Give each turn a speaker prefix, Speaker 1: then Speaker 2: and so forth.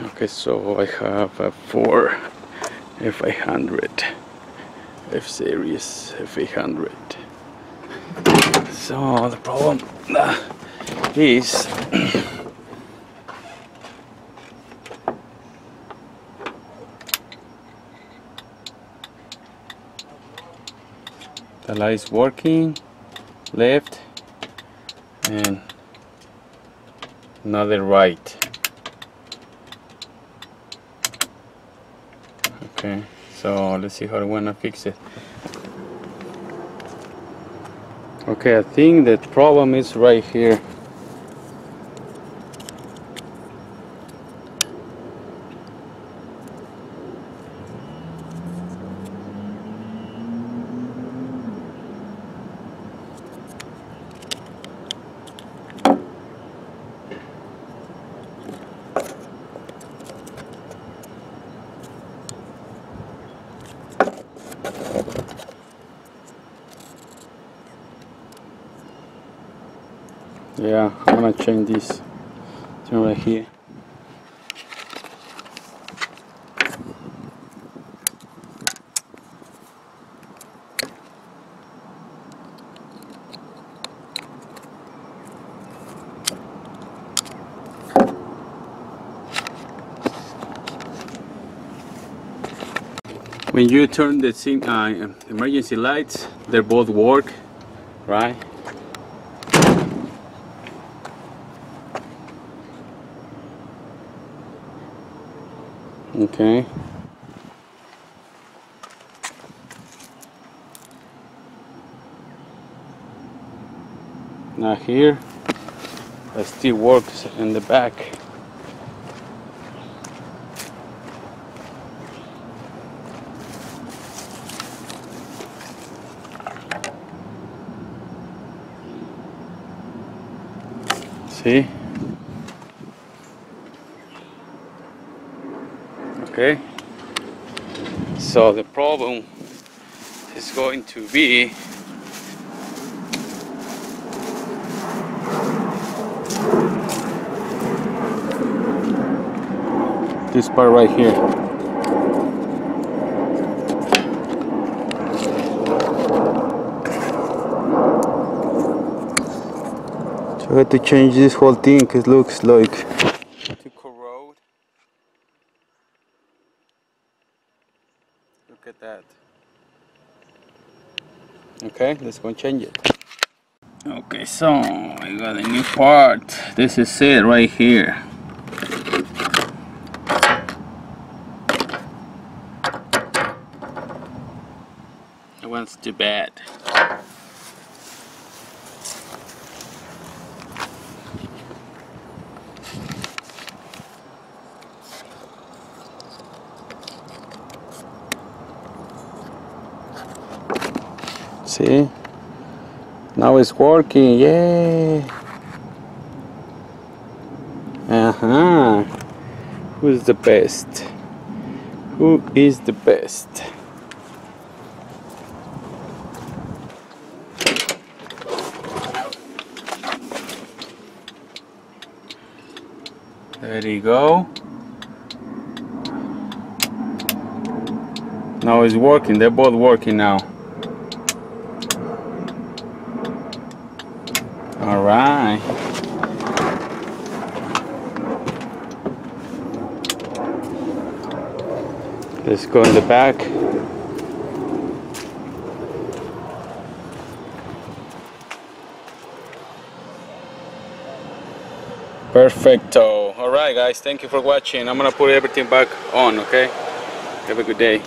Speaker 1: Okay, so I have a 4 f800 F series f800. So the problem is the light is working left and another right. Okay, so let's see how I wanna fix it. Okay, I think the problem is right here. Yeah, I'm gonna change this thing right here. When you turn the emergency lights, they both work, right? Okay. Now here, it still works in the back. See? Okay. So the problem is going to be this part right here. So I had to change this whole thing because it looks like to corrode. Look at that. Okay, let's go and change it. Okay, so I got a new part. This is it right here. It wants too bad. See? Now it's working, yay! Who's the best? Who is the best? There you go. Now it's working, they're both working now. All right. Let's go in the back. Perfecto. All right, guys. Thank you for watching. I'm gonna put everything back on. Okay. Have a good day.